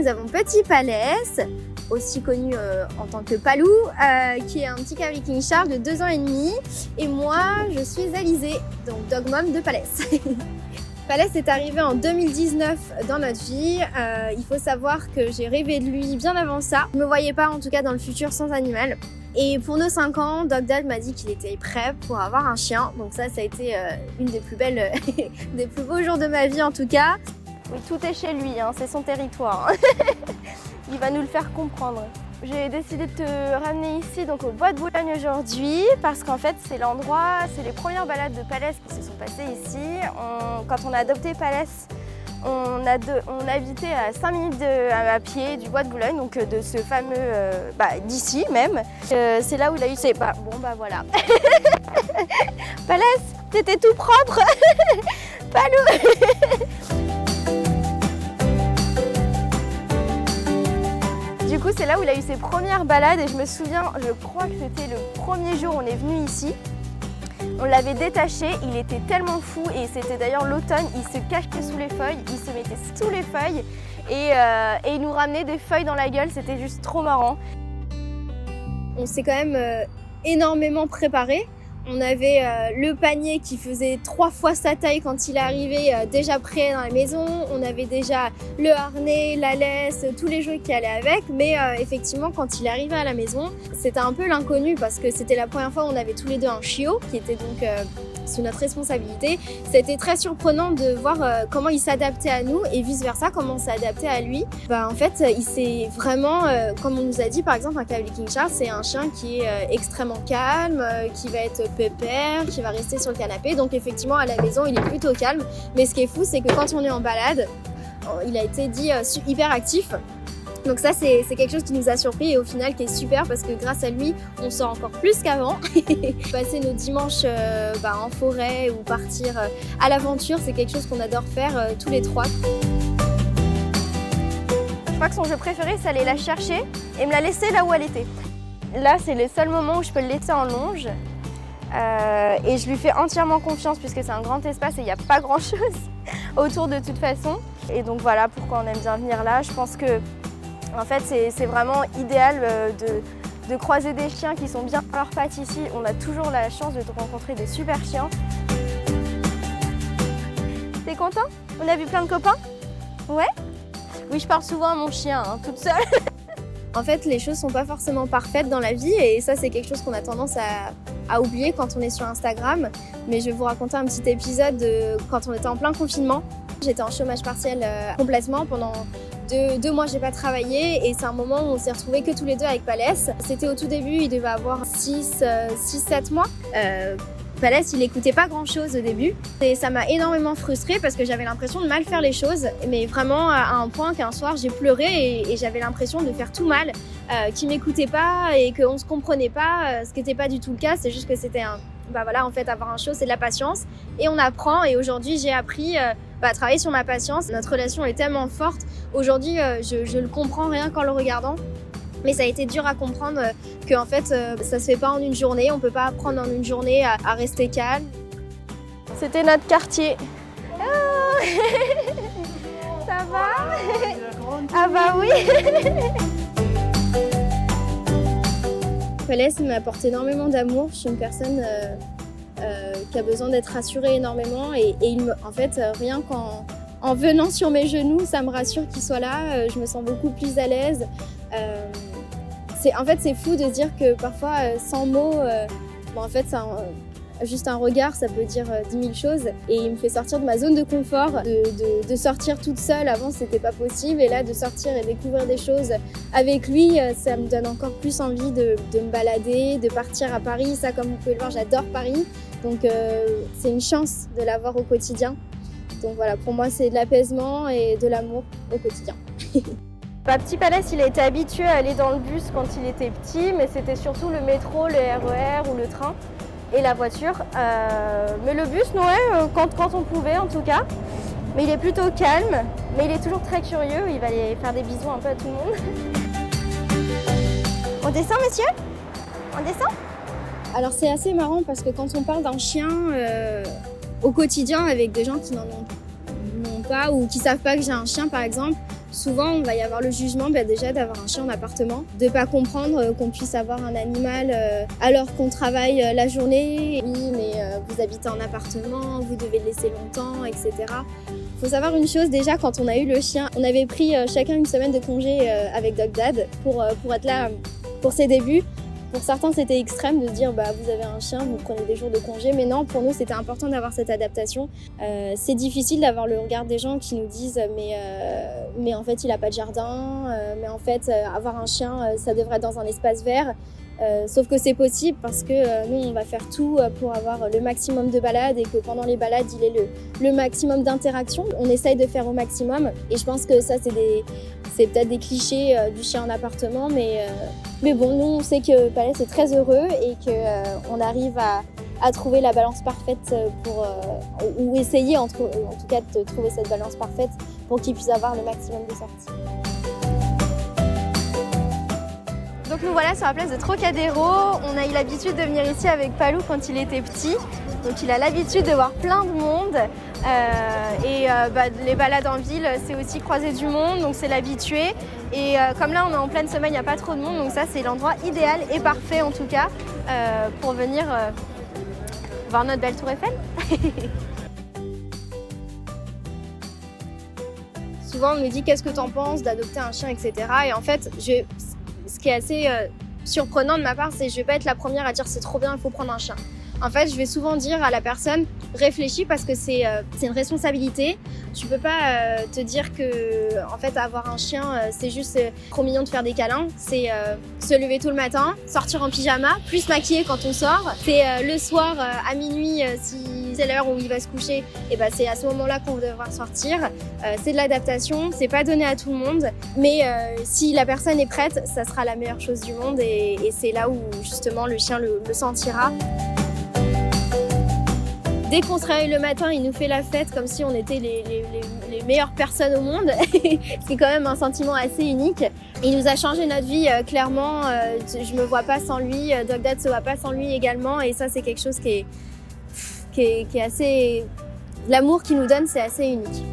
nous avons Petit Palès, aussi connu en tant que Palou, qui est un petit Cavalier King Charles de 2 ans et demi. Et moi, je suis Alizée, donc dog mom de Palès. Palès est arrivé en 2019 dans notre vie. Il faut savoir que j'ai rêvé de lui bien avant ça. Je ne me voyais pas en tout cas dans le futur sans animal. Et pour nos 5 ans, Dog Dad m'a dit qu'il était prêt pour avoir un chien. Donc ça a été une des plus belles, des plus beaux jours de ma vie en tout cas. Oui, tout est chez lui, hein, c'est son territoire. Il va nous le faire comprendre. J'ai décidé de te ramener ici donc au Bois de Boulogne aujourd'hui parce qu'en fait c'est l'endroit, c'est les premières balades de Palès qui se sont passées ici. Quand on a adopté Palès, on habitait à 5 minutes à pied du Bois de Boulogne, donc de ce fameux, d'ici même. C'est là où il a eu ses... voilà. Palès, t'étais tout propre. Palou. Du coup, c'est là où il a eu ses premières balades et je me souviens, je crois que c'était le premier jour où on est venu ici. On l'avait détaché, il était tellement fou et c'était d'ailleurs l'automne, il se cachait sous les feuilles, il se mettait sous les feuilles et il nous ramenait des feuilles dans la gueule, c'était juste trop marrant. On s'est quand même énormément préparé. On avait le panier qui faisait 3 fois sa taille quand il est arrivé, déjà prêt dans la maison. On avait déjà le harnais, la laisse, tous les jouets qui allaient avec. Mais effectivement, quand il est arrivé à la maison, c'était un peu l'inconnu parce que c'était la première fois où on avait tous les deux un chiot qui était donc sous notre responsabilité. C'était très surprenant de voir comment il s'adaptait à nous et vice versa, comment on s'est adapté à lui. En fait, il s'est vraiment, comme on nous a dit, par exemple, un Cavalier King Charles, c'est un chien qui est extrêmement calme, qui va être pépère, qui va rester sur le canapé. Donc effectivement, à la maison, il est plutôt calme. Mais ce qui est fou, c'est que quand on est en balade, il a été dit hyper actif. Donc ça, c'est quelque chose qui nous a surpris et au final qui est super parce que grâce à lui, on sort encore plus qu'avant. Passer nos dimanches en forêt ou partir à l'aventure, c'est quelque chose qu'on adore faire tous les 3. Je crois que son jeu préféré, c'est aller la chercher et me la laisser là où elle était. Là, c'est le seul moment où je peux le laisser en longe. Et je lui fais entièrement confiance puisque c'est un grand espace et il n'y a pas grand chose autour de toute façon. Et donc voilà pourquoi on aime bien venir là. Je pense que en fait c'est vraiment idéal de croiser des chiens qui sont bien à leurs pattes ici. On a toujours la chance de rencontrer des super chiens. T'es content? On a vu plein de copains? Ouais? Oui, je parle souvent à mon chien, toute seule. En fait, les choses sont pas forcément parfaites dans la vie et ça, c'est quelque chose qu'on a tendance à oublier quand on est sur Instagram. Mais je vais vous raconter un petit épisode de quand on était en plein confinement. J'étais en chômage partiel complètement pendant 2 mois, j'ai pas travaillé et c'est un moment où on s'est retrouvés que tous les deux avec Palès. C'était au tout début, il devait avoir 6-7 mois. Palès, il écoutait pas grand chose au début et ça m'a énormément frustrée parce que j'avais l'impression de mal faire les choses, mais vraiment à un point qu'un soir j'ai pleuré et j'avais l'impression de faire tout mal, qu'il m'écoutait pas et qu'on se comprenait pas, ce qui n'était pas du tout le cas, c'est juste que c'était en fait avoir un chiot c'est de la patience et on apprend et aujourd'hui j'ai appris à travailler sur ma patience. Notre relation est tellement forte, aujourd'hui je le comprends rien qu'en le regardant. Mais ça a été dur à comprendre qu'en fait, ça se fait pas en une journée. On peut pas apprendre en une journée à rester calme. C'était notre quartier. Oh ça va? Ah bah oui. Palès m'apporte énormément d'amour. Je suis une personne qui a besoin d'être rassurée énormément. Et en fait, rien qu'en venant sur mes genoux, ça me rassure qu'il soit là. Je me sens beaucoup plus à l'aise. En fait, c'est fou de se dire que parfois, sans mots, en fait, juste un regard, ça peut dire 10 000 choses. Et il me fait sortir de ma zone de confort, de sortir toute seule. Avant, c'était pas possible. Et là, de sortir et découvrir des choses avec lui, ça me donne encore plus envie de me balader, de partir à Paris. Ça, comme vous pouvez le voir, j'adore Paris. Donc, c'est une chance de l'avoir au quotidien. Donc voilà, pour moi, c'est de l'apaisement et de l'amour au quotidien. Petit Palès, il a été habitué à aller dans le bus quand il était petit, mais c'était surtout le métro, le RER ou le train et la voiture. Mais le bus, ouais, quand on pouvait en tout cas. Mais il est plutôt calme, mais il est toujours très curieux. Il va aller faire des bisous un peu à tout le monde. On descend, monsieur? On descend? Alors c'est assez marrant parce que quand on parle d'un chien au quotidien avec des gens qui n'en ont n'ont pas ou qui savent pas que j'ai un chien par exemple, souvent on va y avoir le jugement déjà d'avoir un chien en appartement, de pas comprendre qu'on puisse avoir un animal alors qu'on travaille la journée. Oui, mais vous habitez en appartement, vous devez le laisser longtemps, etc. Faut savoir une chose, déjà quand on a eu le chien, on avait pris chacun une semaine de congé avec Dog Dad pour être là pour ses débuts. Pour certains, c'était extrême de dire vous avez un chien, vous prenez des jours de congé. Mais non, pour nous, c'était important d'avoir cette adaptation. C'est difficile d'avoir le regard des gens qui nous disent mais en fait, il n'a pas de jardin. Mais en fait, avoir un chien, ça devrait être dans un espace vert. Sauf que c'est possible parce que nous, on va faire tout pour avoir le maximum de balades et que pendant les balades, il ait le maximum d'interactions. On essaye de faire au maximum et je pense que ça, c'est peut-être des clichés du chien en appartement, mais bon, nous, on sait que Palais est très heureux et qu'on arrive à trouver la balance parfaite ou essayer en tout cas de trouver cette balance parfaite pour qu'il puisse avoir le maximum de sorties. Donc nous voilà sur la place de Trocadéro. On a eu l'habitude de venir ici avec Palou quand il était petit. Donc il a l'habitude de voir plein de monde. Les balades en ville, c'est aussi croiser du monde, donc c'est l'habitué. Et comme là on est en pleine semaine, il n'y a pas trop de monde, donc ça c'est l'endroit idéal et parfait en tout cas pour venir voir notre belle tour Eiffel. Souvent on me dit qu'est-ce que t'en penses d'adopter un chien, etc. Et en fait, ce qui est assez surprenant de ma part, c'est que je vais pas être la première à dire c'est trop bien, il faut prendre un chien. En fait, je vais souvent dire à la personne, réfléchis parce que c'est une responsabilité. Tu peux pas te dire que en fait avoir un chien c'est juste trop mignon de faire des câlins. C'est se lever tôt le matin, sortir en pyjama, plus se maquiller quand on sort. C'est le soir à minuit si c'est l'heure où il va se coucher. Et c'est à ce moment-là qu'on va devoir sortir. C'est de l'adaptation, c'est pas donné à tout le monde. Mais si la personne est prête, ça sera la meilleure chose du monde et c'est là où justement le chien le sentira. Dès qu'on se réveille le matin, il nous fait la fête comme si on était les meilleures personnes au monde. C'est quand même un sentiment assez unique. Il nous a changé notre vie, clairement. Je me vois pas sans lui, Dog Dad se voit pas sans lui également. Et ça, c'est quelque chose qui est assez... L'amour qu'il nous donne, c'est assez unique.